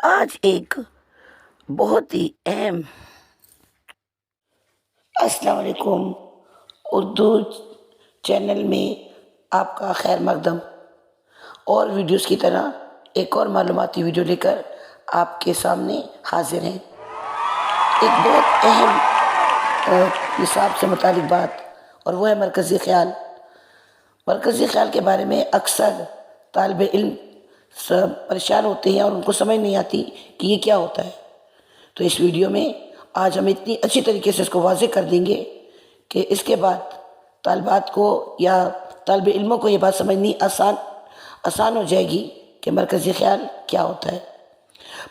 آج ایک بہت ہی اہم السلام علیکم اردو چینل میں آپ کا خیر مقدم، اور ویڈیوز کی طرح ایک اور معلوماتی ویڈیو لے کر آپ کے سامنے حاضر ہیں۔ ایک بہت اہم نصاب سے متعلق بات، اور وہ ہے مرکزی خیال۔ مرکزی خیال کے بارے میں اکثر طالب علم سب پریشان ہوتے ہیں اور ان کو سمجھ نہیں آتی کہ یہ کیا ہوتا ہے۔ تو اس ویڈیو میں آج ہم اتنی اچھی طریقے سے اس کو واضح کر دیں گے کہ اس کے بعد طالبات کو یا طالب علموں کو یہ بات سمجھنی آسان ہو جائے گی کہ مرکزی خیال کیا ہوتا ہے۔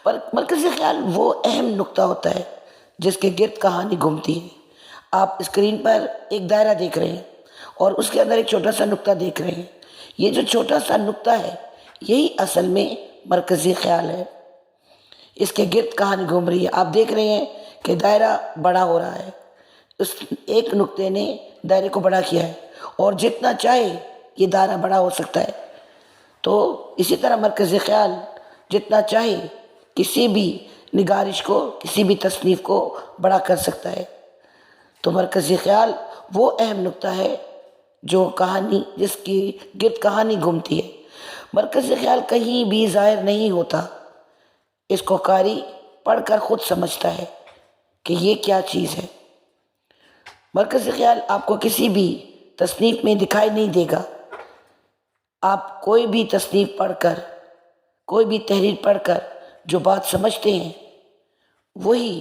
پر مرکزی خیال وہ اہم نقطہ ہوتا ہے جس کے گرد کہانی گھومتی ہے۔ آپ اسکرین پر ایک دائرہ دیکھ رہے ہیں اور اس کے اندر ایک چھوٹا سا نقطہ دیکھ رہے ہیں۔ یہ جو چھوٹا سا نقطہ ہے یہی اصل میں مرکزی خیال ہے۔ اس کے گرد کہانی گھوم رہی ہے۔ آپ دیکھ رہے ہیں کہ دائرہ بڑا ہو رہا ہے، اس ایک نقطے نے دائرے کو بڑا کیا ہے، اور جتنا چاہے یہ دائرہ بڑا ہو سکتا ہے۔ تو اسی طرح مرکزی خیال جتنا چاہے کسی بھی نگارش کو، کسی بھی تصنیف کو بڑا کر سکتا ہے۔ تو مرکزی خیال وہ اہم نقطہ ہے جس کی گرد کہانی گھومتی ہے۔ مرکزی خیال کہیں بھی ظاہر نہیں ہوتا، اس کو قاری پڑھ کر خود سمجھتا ہے کہ یہ کیا چیز ہے۔ مرکزی خیال آپ کو کسی بھی تصنیف میں دکھائی نہیں دے گا۔ آپ کوئی بھی تصنیف پڑھ کر، کوئی بھی تحریر پڑھ کر جو بات سمجھتے ہیں وہی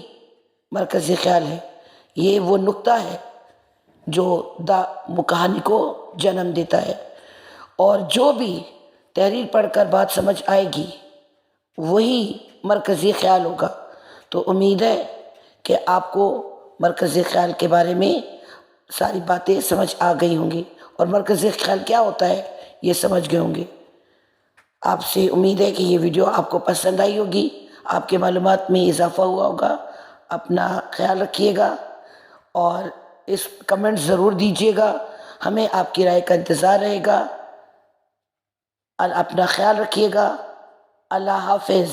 مرکزی خیال ہے۔ یہ وہ نقطہ ہے جو کہانی کو جنم دیتا ہے، اور جو بھی تحریر پڑھ کر بات سمجھ آئے گی وہی مرکزی خیال ہوگا۔ تو امید ہے کہ آپ کو مرکزی خیال کے بارے میں ساری باتیں سمجھ آ گئی ہوں گی، اور مرکزی خیال کیا ہوتا ہے یہ سمجھ گئے ہوں گے۔ آپ سے امید ہے کہ یہ ویڈیو آپ کو پسند آئی ہوگی، آپ کے معلومات میں اضافہ ہوا ہوگا۔ اپنا خیال رکھیے گا اور اس کمنٹ ضرور دیجیے گا، ہمیں آپ کی رائے کا انتظار رہے گا۔ اپنا خیال رکھیے گا۔ اللہ حافظ۔